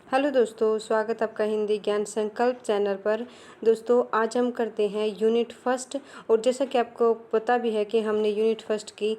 Hello दोस्तों, स्वागत आपका हिंदी ज्ञान संकल्प चैनल पर। दोस्तों आज हम करते हैं यूनिट फर्स्ट। और जैसा कि आपको पता भी है कि हमने यूनिट फर्स्ट की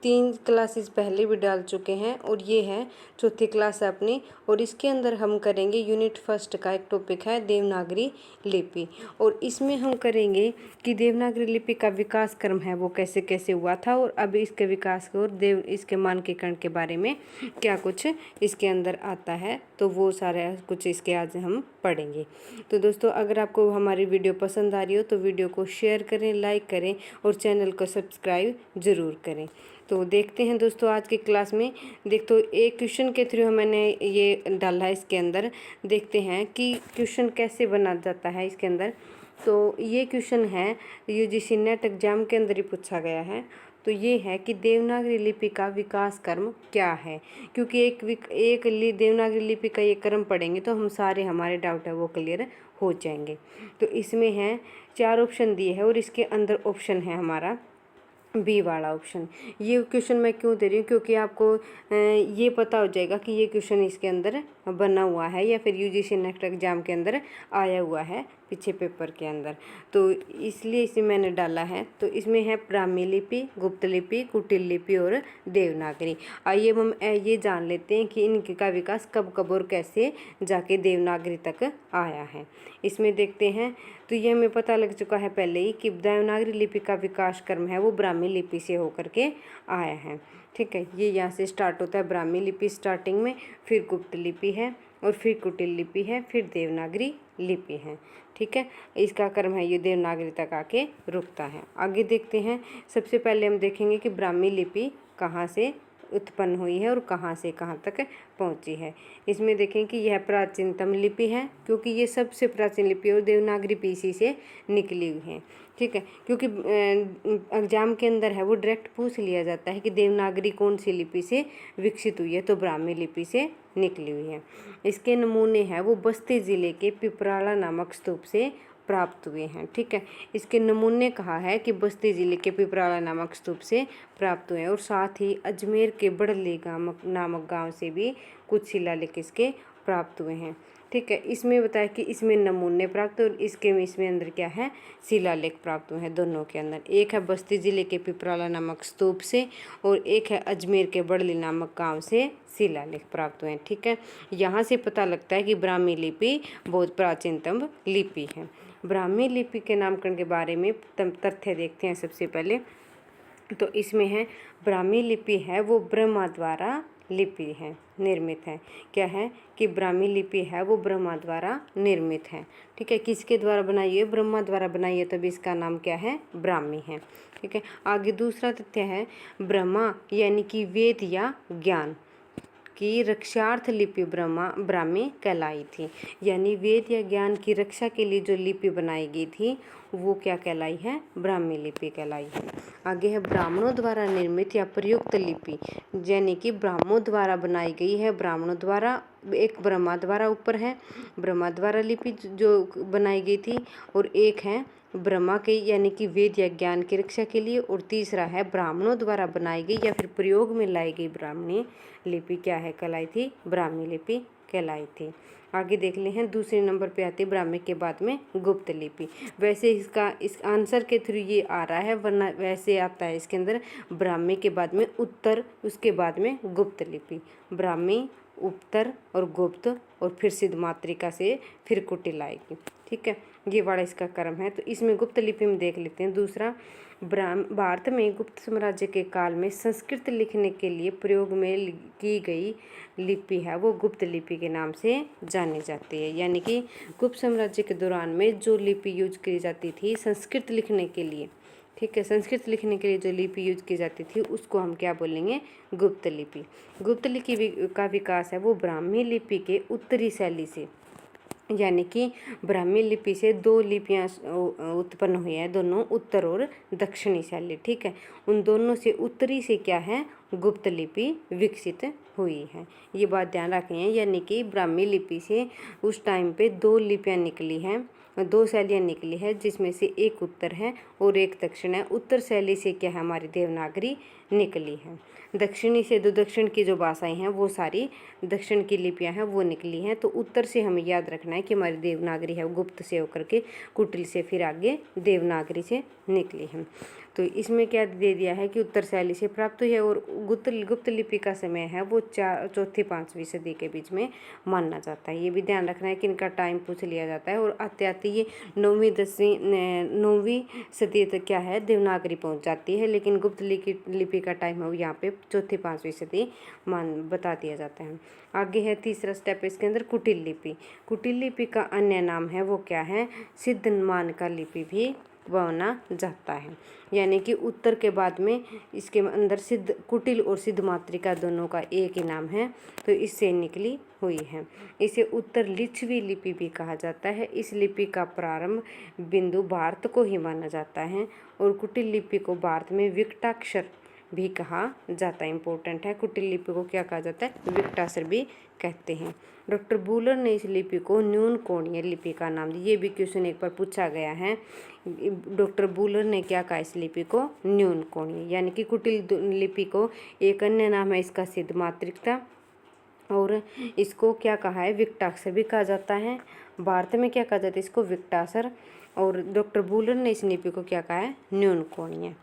3 क्लासेस पहले भी डाल चुके हैं और ये है चौथी क्लास है अपनी। और इसके अंदर हम करेंगे यूनिट फर्स्ट का एक टॉपिक है देवनागरी लिपि। और इसमें हम करेंगे कि देवनागरी लिपि का विकास क्रम है वो कैसे कैसे हुआ था और अब इसके विकास को और इसके मानकीकरण के बारे में क्या कुछ इसके अंदर आता है, तो वो सारा कुछ इसके आज हम पढ़ेंगे। तो दोस्तों अगर आपको हमारी वीडियो पसंद आ रही हो तो वीडियो को शेयर करें, लाइक करें और चैनल को सब्सक्राइब ज़रूर करें। तो देखते हैं दोस्तों आज की क्लास में। देखो एक क्वेश्चन के थ्रू मैंने ये डाला है इसके अंदर। देखते हैं कि क्वेश्चन कैसे बना जाता है इसके अंदर। तो ये क्वेश्चन है यूजीसी नेट एग्जाम के अंदर ही पूछा गया है। तो ये है कि देवनागरी लिपि का विकास क्रम क्या है। क्योंकि देवनागरी लिपि का ये क्रम पढ़ेंगे तो हम सारे हमारे डाउट है वो क्लियर हो जाएंगे। तो इसमें है 4 ऑप्शन दिए हैं और इसके अंदर ऑप्शन है हमारा बी वाला ऑप्शन। ये क्वेश्चन मैं क्यों दे रही हूँ, क्योंकि आपको ये पता हो जाएगा कि ये क्वेश्चन इसके अंदर बना हुआ है या फिर यूजीसी नेट एग्जाम के अंदर आया हुआ है पीछे पेपर के अंदर। तो इसलिए इसे मैंने डाला है। तो इसमें है ब्राह्मी लिपि, गुप्त लिपि, कुटिल लिपि और देवनागरी। आइए हम ये जान लेते हैं कि इनका विकास कब कब और कैसे जाके देवनागरी तक आया है। इसमें देखते हैं तो ये हमें पता लग चुका है पहले ही कि देवनागरी लिपि का विकास क्रम है वो ब्राह्मी लिपि से होकर के आया है। ठीक है, ये यहाँ से स्टार्ट होता है ब्राह्मी लिपि स्टार्टिंग में, फिर गुप्त लिपि है और फिर कुटिल लिपि है, फिर देवनागरी लिपि है। ठीक है, इसका क्रम है ये देवनागरी तक आके रुकता है। आगे देखते हैं। सबसे पहले हम देखेंगे कि ब्राह्मी लिपि कहाँ से उत्पन्न हुई है और कहाँ से कहाँ तक पहुँची है। इसमें देखें कि यह प्राचीनतम लिपि है क्योंकि ये सबसे प्राचीन लिपि और देवनागरी पीसी से निकली हुई है। ठीक है, क्योंकि एग्जाम के अंदर है वो डायरेक्ट पूछ लिया जाता है कि देवनागरी कौन सी लिपि से विकसित हुई है, तो ब्राह्मी लिपि से निकली हुई है। इसके नमूने हैं वो बस्ती ज़िले के पिपराला नामक स्तूप से प्राप्त हुए हैं। ठीक है, इसके नमूने कहा है कि बस्ती जिले के पिपराला नामक स्तूप से प्राप्त हुए हैं और साथ ही अजमेर के बड़ली नामक गांव से भी कुछ शिलालेख इसके प्राप्त हुए हैं। ठीक है, इसमें बताया कि इसमें नमूने प्राप्त और इसमें अंदर क्या है, शिलालेख प्राप्त हुए हैं। दोनों के अंदर एक है बस्ती जिले के पिपराला नामक स्तूप से और एक है अजमेर के बड़ली नामक गांव से शिलालेख प्राप्त हुए हैं। ठीक है, यहाँ से पता लगता है कि ब्राह्मी लिपि बहुत प्राचीनतम लिपि है। ब्राह्मी लिपि के नामकरण के बारे में तथ्य देखते हैं सबसे पहले। तो इसमें है ब्राह्मी लिपि है वो ब्रह्मा द्वारा लिपि है, निर्मित है। क्या है कि ब्राह्मी लिपि है वो ब्रह्मा द्वारा निर्मित है। ठीक है, किसके द्वारा बनाई है, ब्रह्मा द्वारा बनाई है, तभी इसका नाम क्या है, ब्राह्मी है। ठीक है, आगे दूसरा तथ्य है ब्रह्मा यानी कि वेद या ज्ञान की रक्षार्थ लिपि ब्राह्मी कहलाई थी। यानी वेद या ज्ञान की रक्षा के लिए जो लिपि बनाई गई थी वो क्या कहलाई है, ब्राह्मी लिपि कहलाई है। आगे है ब्राह्मणों द्वारा निर्मित या प्रयुक्त लिपि, यानी कि ब्राह्मणों द्वारा बनाई गई है। ब्राह्मणों द्वारा, एक ब्रह्मा द्वारा ऊपर है, ब्रह्मा द्वारा लिपि जो बनाई गई थी, और एक है ब्रह्मा के यानी कि वेद या ज्ञान की रक्षा के लिए, और तीसरा है ब्राह्मणों द्वारा बनाई गई या फिर प्रयोग में लाई गई ब्राह्मणी लिपि क्या है, कहलाई थी, ब्राह्मी लिपि कहलाई थी। आगे देख ले हैं, दूसरे नंबर पे आती है ब्राह्मी के बाद में गुप्त लिपि। वैसे इस आंसर के थ्रू ये आ रहा है, वरना वैसे आता है इसके अंदर ब्राह्मी के बाद में उत्तर, उसके बाद में गुप्त लिपि। ब्राह्मी, उत्तर और गुप्त और फिर सिद्ध मातृका से फिर कुटिल आएगी। ठीक है, ये वाला इसका क्रम है। तो इसमें गुप्त लिपि में देख लेते हैं। दूसरा, भारत में गुप्त साम्राज्य के काल में संस्कृत लिखने के लिए प्रयोग में की गई लिपि है वो गुप्त लिपि के नाम से जानी जाती है। यानी कि गुप्त साम्राज्य के दौरान में जो लिपि यूज की जाती थी संस्कृत लिखने के लिए, ठीक है, संस्कृत लिखने के लिए जो लिपि यूज की जाती थी उसको हम क्या बोलेंगे, गुप्त लिपि। गुप्त लिपि का विकास है वो ब्राह्मी लिपि के उत्तरी शैली से, यानी कि ब्राह्मी लिपि से 2 लिपियाँ उत्पन्न हुई हैं, दोनों उत्तर और दक्षिणी शैली। ठीक है, उन दोनों से उत्तरी से क्या है, गुप्त लिपि विकसित हुई है। ये बात ध्यान रखनी है। यानी कि ब्राह्मी लिपि से उस टाइम पे 2 लिपियाँ निकली हैं, 2 शैलियाँ निकली है, जिसमें से एक उत्तर है और एक दक्षिण है। उत्तर शैली से क्या है, हमारी देवनागरी निकली है। दक्षिणी से जो दक्षिण की जो भाषाएं हैं वो सारी दक्षिण की लिपियां हैं वो निकली हैं। तो उत्तर से हमें याद रखना है कि हमारी देवनागरी है वो गुप्त से होकर के कुटिल से फिर आगे देवनागरी से निकली है। तो इसमें क्या दे दिया है कि उत्तर शैली से प्राप्त हुई है और गुप्त लिपि का समय है वो चौथी 5वीं सदी के बीच में माना जाता है। ये भी ध्यान रखना है कि इनका टाइम पूछ लिया जाता है और आते आते ये 9वीं सदी तक क्या है देवनागरी पहुंच जाती है, लेकिन गुप्त लिपि का टाइम है वो यहाँ पे चौथी 5वीं सदी बता दिया जाता है। आगे है तीसरा स्टेप इसके अंदर कुटिल लिपि। कुटिल लिपि का अन्य नाम है वो क्या है, सिद्ध मानका लिपि भी माना जाता है। यानी कि उत्तर के बाद में इसके अंदर सिद्ध कुटिल और सिद्ध मातृका दोनों का एक ही नाम है, तो इससे निकली हुई है। इसे उत्तर लिच्छवी लिपि भी कहा जाता है। इस लिपि का प्रारंभ बिंदु भारत को ही माना जाता है और कुटिल लिपि को भारत में विकटाक्षर भी कहा जाता है। इम्पोर्टेंट है, कुटिल लिपि को क्या कहा जाता है, विकटाक्षर भी कहते हैं। डॉक्टर बूलर ने इस लिपि को न्यून कोणीय लिपि का नाम दिया। ये भी क्वेश्चन एक बार पूछा गया है। डॉक्टर बूलर ने क्या कहा इस लिपि को, न्यून कोणीय। यानी कि कुटिल लिपि को एक अन्य नाम है इसका सिद्ध मातृका और इसको क्या कहा है, विकटाक्षर भी कहा जाता है। भारत में क्या कहा जाता है इसको, विकटाक्षर। और डॉक्टर बूलर ने इस लिपि को क्या कहा है, न्यून कोणीय।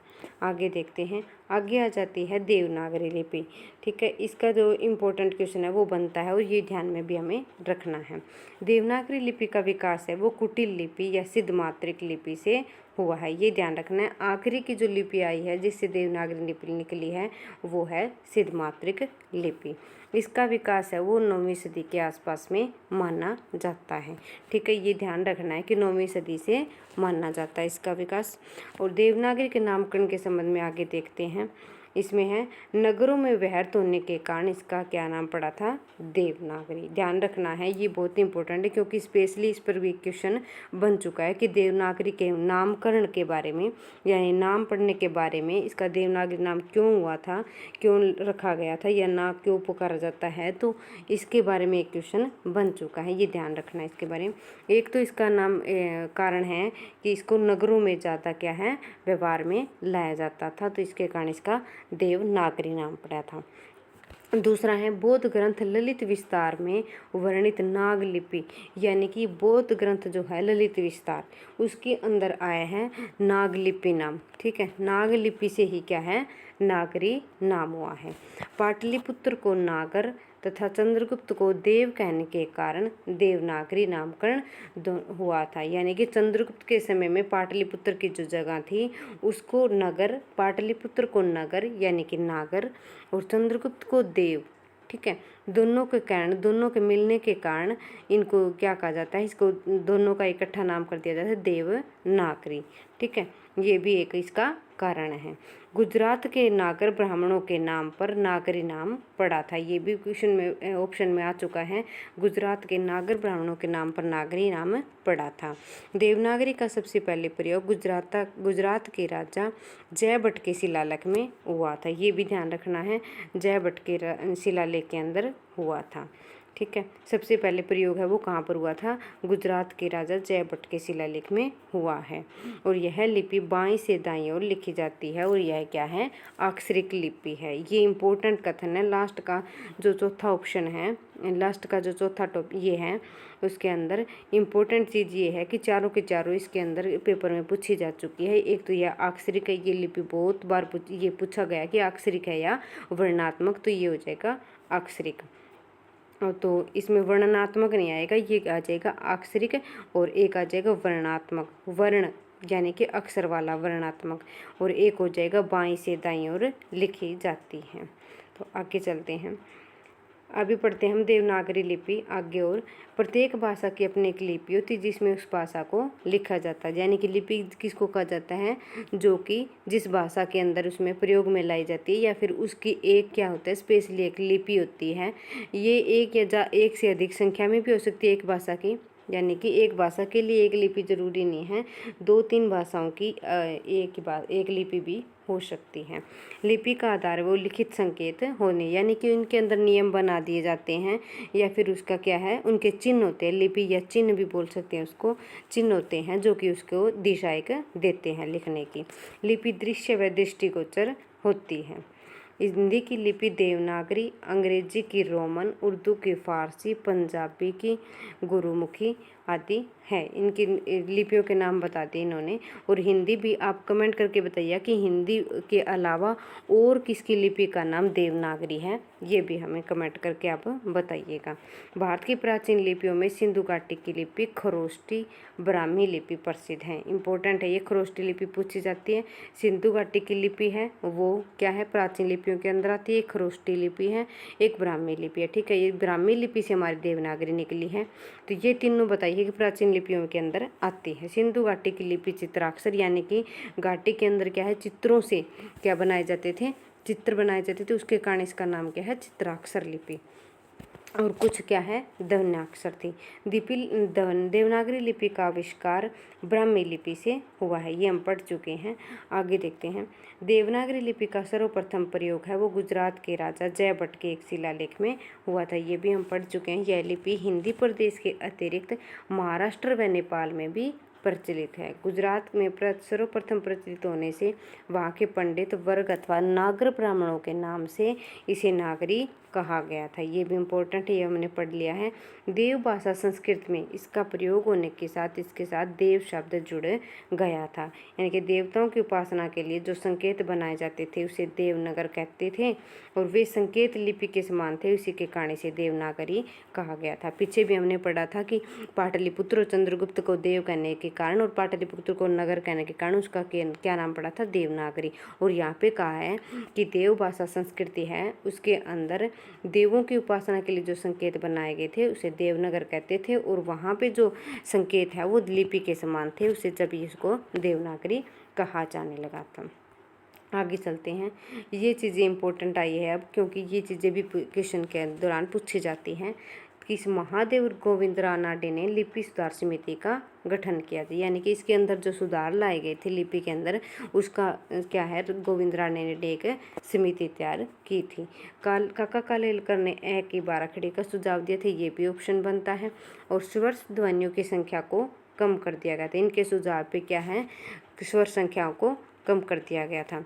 आगे देखते हैं, आगे आ जाती है देवनागरी लिपि। ठीक है, इसका जो इम्पोर्टेंट क्वेश्चन है वो बनता है और ये ध्यान में भी हमें रखना है। देवनागरी लिपि का विकास है वो कुटिल लिपि या सिद्ध मात्रिक लिपि से हुआ है, ये ध्यान रखना है। आखिरी की जो लिपि आई है जिससे देवनागरी लिपि निकली है वो है सिद्ध मात्रिक लिपि। इसका विकास है वो 9वीं सदी के आसपास में माना जाता है। ठीक है, ये ध्यान रखना है कि 9वीं सदी से माना जाता है इसका विकास। और देवनागरी के नामकरण के संबंध में आगे देखते हैं। इसमें है नगरों में व्याहृत होने के कारण इसका क्या नाम पड़ा था, देवनागरी। ध्यान रखना है, ये बहुत इंपॉर्टेंट है क्योंकि स्पेशली इस पर भी क्वेश्चन बन चुका है कि देवनागरी के नामकरण के बारे में, यानी नाम पढ़ने के बारे में, इसका देवनागरी नाम क्यों हुआ था, क्यों रखा गया था या ना क्यों पुकारा जाता है, तो इसके बारे में एक क्वेश्चन बन चुका है, ये ध्यान रखना है इसके बारे में। एक तो इसका नाम कारण है कि इसको नगरों में ज़्यादा क्या है व्यवहार में लाया जाता था, तो इसके कारण इसका देवनागरी नाम पड़ा था। दूसरा है बौद्ध ग्रंथ ललित विस्तार में वर्णित नाग लिपि, यानी कि बौद्ध ग्रंथ जो है ललित विस्तार उसके अंदर आया है नाग लिपि नाम। ठीक है, नाग लिपि से ही क्या है नागरी नाम हुआ है। पाटलिपुत्र को नागर तथा चंद्रगुप्त को देव कहने के कारण देवनागरी नामकरण हुआ था। यानी कि चंद्रगुप्त के समय में पाटलिपुत्र की जो जगह थी उसको नगर, पाटलिपुत्र को नगर यानी कि नागर और चंद्रगुप्त को देव। ठीक है, दोनों के कारण, दोनों के मिलने के कारण इनको क्या कहा जाता है, इसको दोनों का इकट्ठा नाम कर दिया जाता है देवनागरी। ठीक है, ये भी एक इसका कारण है। गुजरात के नागर ब्राह्मणों के नाम पर नागरी नाम पड़ा था, ये भी क्वेश्चन में ऑप्शन में आ चुका है। गुजरात के नागर ब्राह्मणों के नाम पर नागरी नाम पड़ा था। देवनागरी का सबसे पहले प्रयोग गुजरात के राजा जयभट्ट के शिलालेख में हुआ था, ये भी ध्यान रखना है, जयभट्ट के शिलालेख के अंदर हुआ था। ठीक है, सबसे पहले प्रयोग है वो कहाँ पर हुआ था, गुजरात के राजा जयभट्ट के शिलालेख में हुआ है। और यह लिपि बाईं से दाईं ओर लिखी जाती है और यह क्या है अक्षरिक लिपि है। ये इंपॉर्टेंट कथन है। लास्ट का जो चौथा ऑप्शन है, लास्ट का जो चौथा ये है उसके अंदर इम्पोर्टेंट चीज़ ये है कि चारों के चारों इसके अंदर पेपर में पूछी जा चुकी है। एक तो यह अक्षरिक है, ये लिपि बहुत बार ये पूछा गया कि अक्षरिक है या वर्णात्मक, तो ये हो जाएगा अक्षरिक। तो इसमें वर्णनात्मक नहीं आएगा, ये आ जाएगा अक्षरिक और एक आ जाएगा वर्णात्मक, वर्ण यानी कि अक्षर वाला वर्णात्मक, और एक हो जाएगा बाईं से दाईं ओर लिखी जाती है। तो आगे चलते हैं, अभी पढ़ते हैं हम देवनागरी लिपि आगे। और प्रत्येक भाषा की अपनी एक लिपि होती है जिसमें उस भाषा को लिखा जाता है। यानी कि लिपि किसको कहा जाता है, जो कि जिस भाषा के अंदर उसमें प्रयोग में लाई जाती है या फिर उसकी एक क्या होता है स्पेशली एक लिपि होती है। ये एक या एक से अधिक संख्या में भी हो सकती है एक भाषा की, यानी कि एक भाषा के लिए एक लिपि जरूरी नहीं है, 2-3 भाषाओं की एक लिपि भी हो सकती है। लिपि का आधार वो लिखित संकेत होने, यानी कि उनके अंदर नियम बना दिए जाते हैं या फिर उसका क्या है उनके चिन्ह होते हैं, लिपि या चिन्ह भी बोल सकते हैं उसको, चिन्ह होते हैं जो कि उसको दिशा एक देते हैं लिखने की। लिपि दृश्य व दृष्टिगोचर होती है। हिंदी की लिपि देवनागरी, अंग्रेजी की रोमन, उर्दू की फारसी, पंजाबी की गुरुमुखी आदि है। इनकी लिपियों के नाम बता दिए इन्होंने। और हिंदी भी आप कमेंट करके बताइए कि हिंदी के अलावा और किसकी लिपि का नाम देवनागरी है, ये भी हमें कमेंट करके आप बताइएगा। भारत की प्राचीन लिपियों में सिंधु घाटी की लिपि, खरोष्टी, ब्राह्मी लिपि प्रसिद्ध हैं। इंपॉर्टेंट है ये, खरोष्टी लिपि पूछी जाती है। सिंधु घाटी की लिपि है वो क्या है, प्राचीन लिपियों के अंदर आती है। एक खरोष्टी लिपि है, एक ब्राह्मी लिपि है। ठीक है, ये ब्राह्मी लिपि से हमारी देवनागरी निकली है। तो ये तीनों बताइए कि प्राचीन लिपियों के अंदर आती है। सिंधु घाटी की लिपि चित्राक्षर, यानी कि घाटी के अंदर क्या है, चित्रों से क्या बनाए जाते थे, चित्र बनाए जाते थे, उसके कारण इसका नाम क्या है, चित्राक्षर लिपि। और कुछ क्या है, देवनाक्षर थी। देवनागरी लिपि का आविष्कार ब्राह्मी लिपि से हुआ है, ये हम पढ़ चुके हैं। आगे देखते हैं। देवनागरी लिपि का सर्वप्रथम प्रयोग है वो गुजरात के राजा जयभट्ट के एक शिलालेख में हुआ था, ये भी हम पढ़ चुके हैं। यह लिपि हिंदी प्रदेश के अतिरिक्त महाराष्ट्र व नेपाल में भी प्रचलित है। गुजरात में सर्वप्रथम प्रचलित होने से वहाँ के पंडित वर्ग अथवा नागर ब्राह्मणों के नाम से इसे नागरी कहा गया था, ये भी इम्पोर्टेंट है, ये हमने पढ़ लिया है। देव भाषा संस्कृत में इसका प्रयोग होने के साथ इसके साथ देव शब्द जुड़ गया था, यानी कि देवताओं की उपासना के लिए जो संकेत बनाए जाते थे उसे देवनगर कहते थे, और वे संकेत लिपि के समान थे, उसी के कारण इसे देवनागरी कहा गया था। पीछे भी हमने पढ़ा था कि पाटलिपुत्र और चंद्रगुप्त को देव कहने के कारण और पाटलिपुत्र को नगर कहने के कारण उसका क्या नाम पड़ा था, देवनागरी। और यहाँ पे कहा है कि देव भाषा संस्कृति है, उसके अंदर देवों की उपासना के लिए जो संकेत बनाए गए थे उसे देवनगर कहते थे, और वहाँ पे जो संकेत है वो लिपि के समान थे, उसे जब इसको देवनागरी कहा जाने लगा था। आगे चलते हैं। ये चीज़ें इंपॉर्टेंट आई है अब, क्योंकि ये चीज़ें भी क्वेश्चन के दौरान पूछी जाती हैं। किस महादेव गोविंद रानाडे ने लिपि सुधार समिति का गठन किया था, यानी कि इसके अंदर जो सुधार लाए गए थे लिपि के अंदर, उसका क्या है, गोविंद रानाडे ने एक समिति तैयार की थी। काका कालेलकर ने ए की बाराखड़ी का सुझाव दिया था, ये भी ऑप्शन बनता है। और स्वर ध्वनियों की संख्या को कम कर दिया गया था, इनके सुझाव पे क्या है, स्वर संख्याओं को कम कर दिया गया था।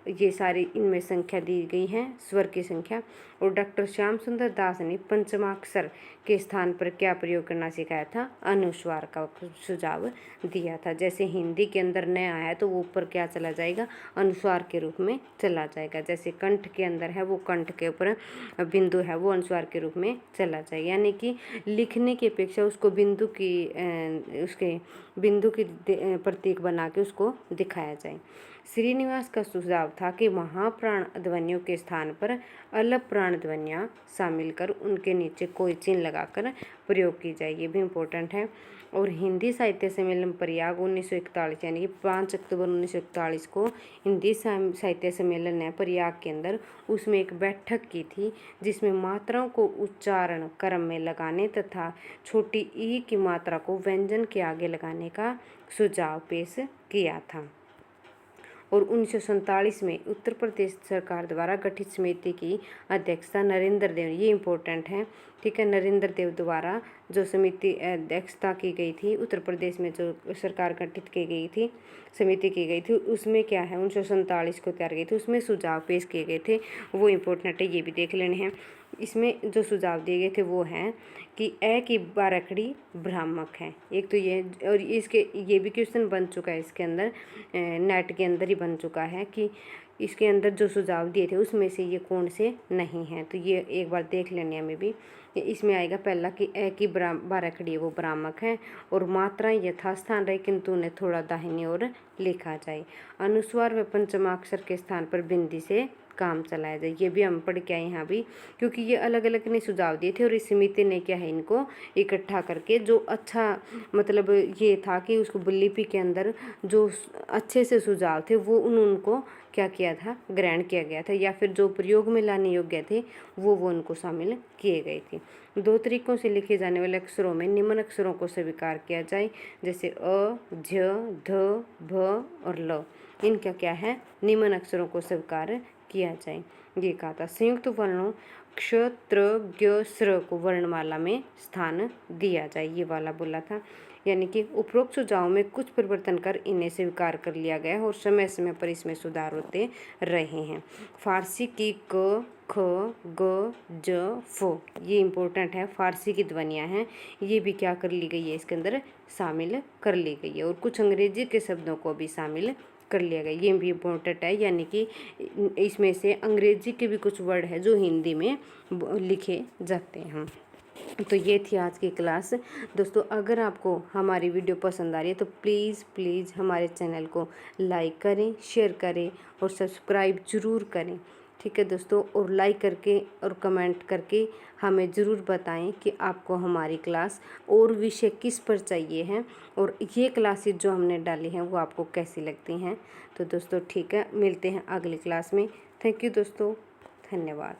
ये सारी इनमें संख्या दी गई है, स्वर की संख्या। और डॉक्टर श्याम सुंदर दास ने पंचमाक्षर के स्थान पर क्या प्रयोग करना सिखाया था, अनुस्वार का सुझाव दिया था। जैसे हिंदी के अंदर न आया तो वो ऊपर क्या चला जाएगा, अनुस्वार के रूप में चला जाएगा। जैसे कंठ के अंदर है वो कंठ के ऊपर बिंदु है वो अनुस्वार के रूप में चला जाएगा, यानी कि लिखने की अपेक्षा उसको बिंदु की प्रतीक बना के उसको दिखाया जाए। श्रीनिवास का सुझाव था कि महाप्राण ध्वनियों के स्थान पर अलग प्राण ध्वनियाँ शामिल कर उनके नीचे कोई चिन्ह लगाकर प्रयोग की जाए, ये भी इम्पोर्टेंट है। और हिंदी साहित्य सम्मेलन प्रयाग 1941, यानी कि 5 अक्टूबर 1941 को हिंदी साहित्य सम्मेलन ने प्रयाग के अंदर उसमें एक बैठक की थी, जिसमें मात्राओं को उच्चारण क्रम में लगाने तथा छोटी ई की मात्रा को व्यंजन के आगे लगाने का सुझाव पेश किया था। और 1947 में उत्तर प्रदेश सरकार द्वारा गठित समिति की अध्यक्षता नरेंद्र देव, ये इम्पोर्टेंट है, ठीक है, नरेंद्र देव द्वारा जो समिति अध्यक्षता की गई थी, उत्तर प्रदेश में जो सरकार गठित की गई थी, समिति की गई थी, उसमें क्या है 1947 को तैयार की थी, उसमें सुझाव पेश किए गए थे, वो इम्पोर्टेंट है, ये भी देख लेने हैं। इसमें जो सुझाव दिए गए थे वो हैं कि ए की बाराखड़ी भ्रामक है, एक तो ये, और इसके ये भी क्वेश्चन बन चुका है इसके अंदर, नेट के अंदर ही बन चुका है कि इसके अंदर जो सुझाव दिए थे उसमें से ये कौन से नहीं हैं, तो ये एक बार देख लेने हमें भी। इसमें आएगा पहला कि ए की बाराखड़ी है वो भ्रामक है, और मात्राएं यथास्थान रहे किंतु उन्हें थोड़ा दाहिनी ओर लिखा जाए। अनुस्वार व पंचमाक्षर के स्थान पर बिंदी से काम चलाया जाए, ये भी हम पढ़ के आए यहाँ भी, क्योंकि ये अलग अलग ने सुझाव दिए थे और इस समिति ने क्या है इनको इकट्ठा करके जो अच्छा मतलब ये था कि उसको लिपि के अंदर जो अच्छे से सुझाव थे वो उनको क्या किया था, ग्रहण किया गया था, या फिर जो प्रयोग में लाने योग्य थे वो उनको शामिल किए गए थे। 2 तरीकों से लिखे जाने वाले अक्षरों में निम्न अक्षरों को स्वीकार किया जाए, जैसे अ, झ, ध, भ और ल, इनका क्या है, निम्न अक्षरों को स्वीकार किया जाए, ये कहा था। संयुक्त वर्णों क्ष त्र ज्ञ स्र को वर्णमाला में स्थान दिया जाए, ये वाला बोला था। यानी कि उपरोक्त सुझावों में कुछ परिवर्तन कर इन्हें स्वीकार कर लिया गया है और समय समय पर इसमें सुधार होते रहे हैं। फारसी की क ख ग ज फ, ये इम्पोर्टेंट है। फारसी की ध्वनियाँ हैं, ये भी क्या कर ली गई है, इसके अंदर शामिल कर ली गई है। और कुछ अंग्रेजी के शब्दों को भी शामिल कर लिया गया, ये भी इम्पोर्टेंट है। यानी कि इसमें से अंग्रेजी के भी कुछ वर्ड है जो हिंदी में लिखे जाते हैं। तो ये थी आज की क्लास। दोस्तों अगर आपको हमारी वीडियो पसंद आ रही है तो प्लीज़ हमारे चैनल को लाइक करें, शेयर करें और सब्सक्राइब ज़रूर करें, ठीक है दोस्तों। और लाइक करके और कमेंट करके हमें ज़रूर बताएं कि आपको हमारी क्लास और विषय किस पर चाहिए हैं और ये क्लासेस जो हमने डाली हैं वो आपको कैसी लगती हैं। तो दोस्तों ठीक है, मिलते हैं अगली क्लास में। थैंक यू दोस्तों, धन्यवाद।